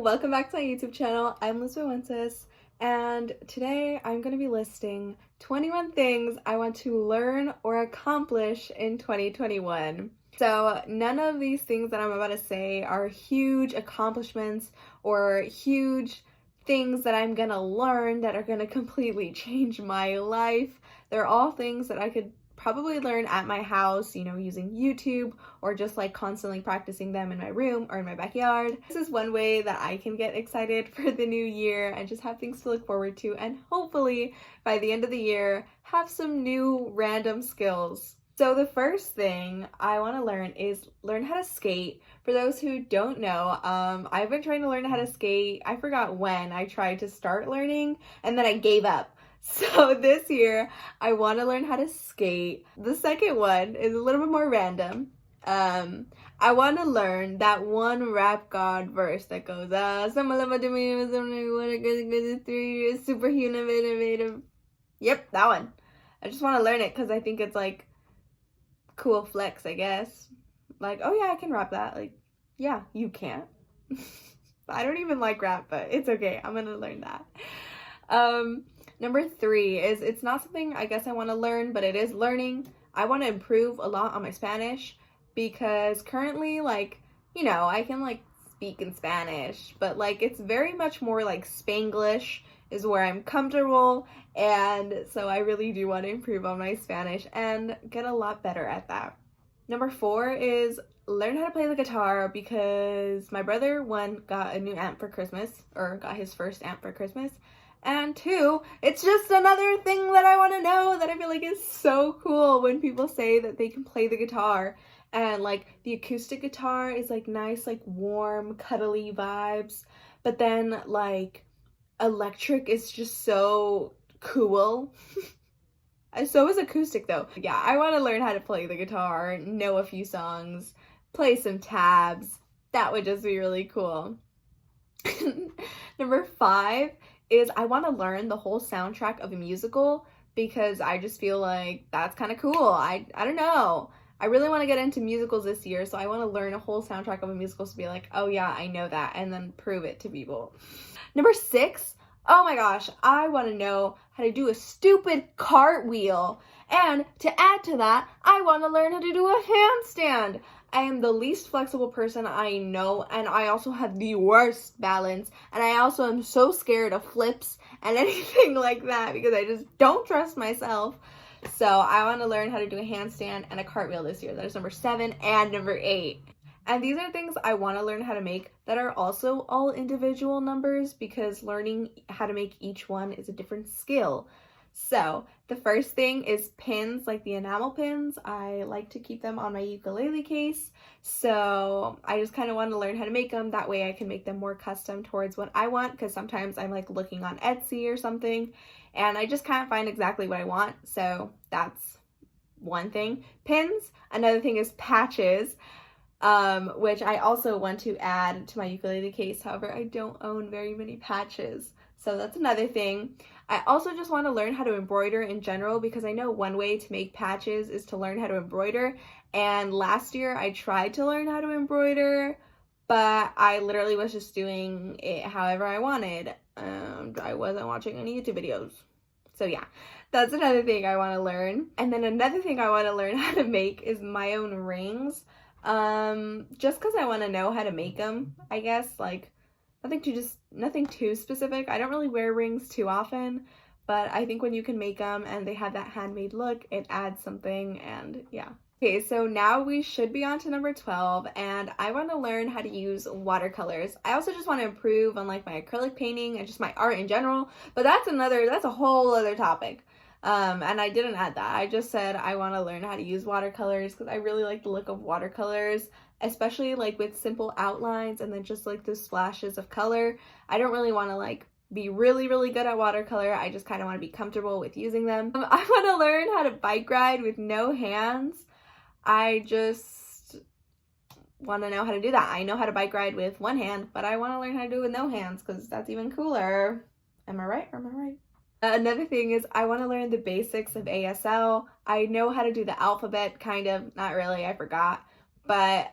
welcome back to my YouTube channel. I'm Lisbet, and today I'm going to be listing 21 things I want to learn or accomplish in 2021. So none of these things that I'm about to say are huge accomplishments or huge things that I'm going to learn that are going to completely change my life. They're all things that I could probably learn at my house, using YouTube or just like constantly practicing them in my room or in my backyard. This is one way that I can get excited for the new year and just have things to look forward to, and hopefully by the end of the year have some new random skills. So the first thing I want to learn is learn how to skate. For those who don't know, I've been trying to learn how to skate. I forgot when I tried to start learning and then I gave up. So this year, I want to learn how to skate. The second one is a little bit more random. I want to learn that one Rap God verse that goes, superhuman, innovative. Yep, that one. I just want to learn it because I think it's like cool flex, I guess. Like, oh yeah, I can rap that. Like, yeah, you can't. I don't even like rap, but it's okay. I'm gonna learn that. Number 3 is, it's not something I guess I want to learn, but it is learning. I want to improve a lot on my Spanish because currently, I can speak in Spanish, but it's very much more like Spanglish is where I'm comfortable, and so I really do want to improve on my Spanish and get a lot better at that. Number 4 is learn how to play the guitar because my brother, 1, got a new amp for Christmas, or got his first amp for Christmas. And 2, it's just another thing that I want to know that I feel like is so cool when people say that they can play the guitar. And the acoustic guitar is nice, warm, cuddly vibes. But then electric is just so cool. And so is acoustic though. Yeah, I want to learn how to play the guitar, know a few songs, play some tabs. That would just be really cool. Number 5 is I want to learn the whole soundtrack of a musical because I just feel like that's kind of cool. I don't know. I really want to get into musicals this year, so I want to learn a whole soundtrack of a musical to be like, oh yeah, I know that, and then prove it to people. Number 6, oh my gosh, I want to know how to do a stupid cartwheel. And to add to that, I want to learn how to do a handstand. I am the least flexible person I know, and I also have the worst balance, and I also am so scared of flips and anything like that because I just don't trust myself. So I want to learn how to do a handstand and a cartwheel this year. That is number 7 and number 8. And these are things I want to learn how to make that are also all individual numbers because learning how to make each one is a different skill. So the first thing is pins, like the enamel pins. I like to keep them on my ukulele case. So I just kind of want to learn how to make them. That way I can make them more custom towards what I want, because sometimes I'm looking on Etsy or something and I just can't find exactly what I want. So that's one thing. Pins. Another thing is patches, which I also want to add to my ukulele case. However, I don't own very many patches. So that's another thing. I also just want to learn how to embroider in general because I know one way to make patches is to learn how to embroider. And last year I tried to learn how to embroider, but I literally was just doing it however I wanted. I wasn't watching any YouTube videos. So yeah, that's another thing I want to learn. And then another thing I want to learn how to make is my own rings. Just because I want to know how to make them, I guess. Nothing too specific. I don't really wear rings too often, but I think when you can make them and they have that handmade look, it adds something, and yeah. Okay, so now we should be on to number 12, and I want to learn how to use watercolors. I also just want to improve on my acrylic painting and just my art in general, but that's a whole other topic. And I didn't add that. I just said I want to learn how to use watercolors because I really like the look of watercolors, especially with simple outlines and then just the splashes of color. I don't really want to be really, really good at watercolor. I just kind of want to be comfortable with using them. I want to learn how to bike ride with no hands. I just want to know how to do that. I know how to bike ride with one hand, but I want to learn how to do it with no hands because that's even cooler. Am I right? Or am I right? Another thing is I want to learn the basics of ASL. I know how to do the alphabet, kind of. Not really, I forgot. But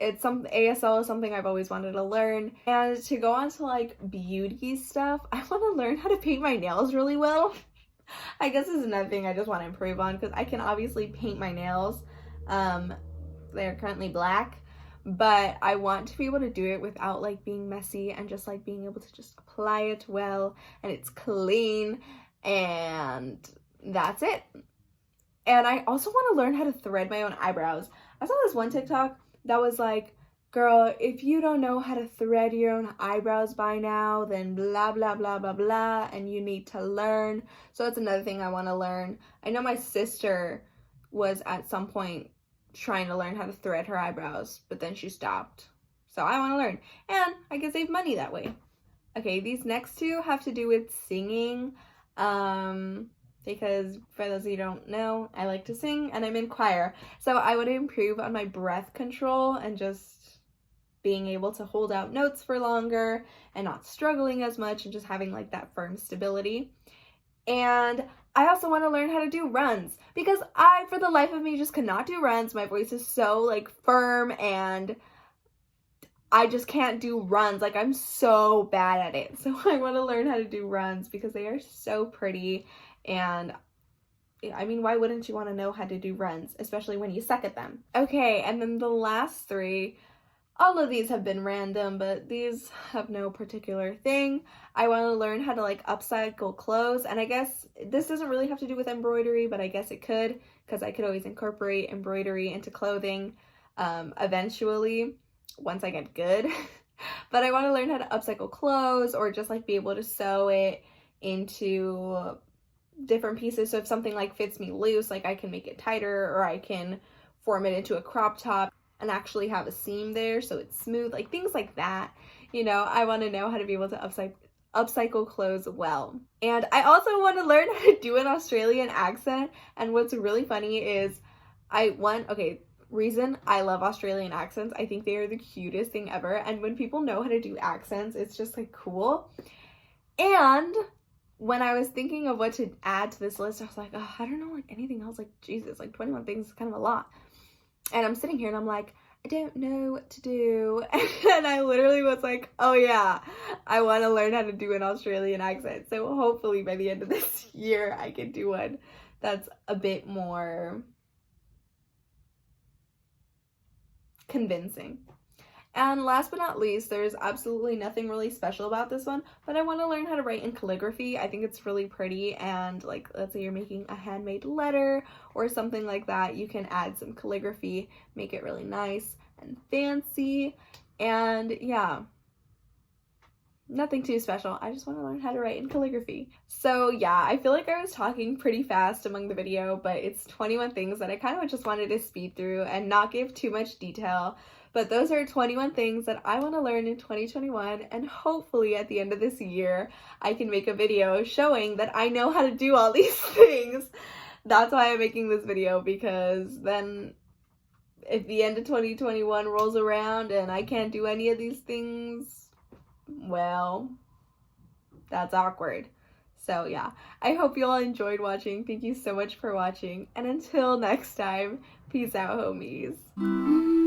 ASL is something I've always wanted to learn. And to go on to like beauty stuff, I want to learn how to paint my nails really well. I guess this is another thing I just want to improve on, because I can obviously paint my nails. They're currently black, but I want to be able to do it without like being messy, and just like being able to just apply it well and it's clean, and that's it. And I also want to learn how to thread my own eyebrows. I saw this one TikTok that was like, girl, if you don't know how to thread your own eyebrows by now, then blah, blah, blah, blah, blah, and you need to learn. So that's another thing I want to learn. I know my sister was at some point trying to learn how to thread her eyebrows, but then she stopped. So I want to learn, and I can save money that way. Okay, these next two have to do with singing, because for those of you who don't know, I like to sing and I'm in choir. So I want to improve on my breath control and just being able to hold out notes for longer and not struggling as much, and just having like that firm stability. And I also want to learn how to do runs, because I, for the life of me, just cannot do runs. My voice is so like firm, and I just can't do runs. Like, I'm so bad at it. So I want to learn how to do runs because they are so pretty. And I mean, why wouldn't you want to know how to do runs, especially when you suck at them? Okay, and then the last three, all of these have been random, but these have no particular thing. I want to learn how to like upcycle clothes, and I guess this doesn't really have to do with embroidery, but I guess it could, because I could always incorporate embroidery into clothing eventually once I get good. But I want to learn how to upcycle clothes, or just like be able to sew it into different pieces. So if something like fits me loose, like I can make it tighter, or I can form it into a crop top and actually have a seam there so it's smooth, like things like that. You know, I want to know how to be able to upcycle clothes well. And I also want to learn how to do an Australian accent. And what's really funny is reason I love Australian accents, I think they are the cutest thing ever. And when people know how to do accents, it's just like cool. And when I was thinking of what to add to this list, I was like, oh, I don't know, like anything else. Like, Jesus, like 21 things is kind of a lot. And I'm sitting here and I'm like, I don't know what to do. And I literally was like, oh yeah, I want to learn how to do an Australian accent. So hopefully by the end of this year, I can do one that's a bit more convincing. And last but not least, there's absolutely nothing really special about this one, but I want to learn how to write in calligraphy. I think it's really pretty, and like, let's say you're making a handmade letter or something like that, you can add some calligraphy, make it really nice and fancy. And yeah, nothing too special. I just want to learn how to write in calligraphy. So yeah, I feel like I was talking pretty fast among the video, but it's 21 things that I kind of just wanted to speed through and not give too much detail. But those are 21 things that I want to learn in 2021, and hopefully at the end of this year, I can make a video showing that I know how to do all these things. That's why I'm making this video, because then if the end of 2021 rolls around and I can't do any of these things, well, that's awkward. So yeah, I hope you all enjoyed watching. Thank you so much for watching, and until next time, peace out, homies.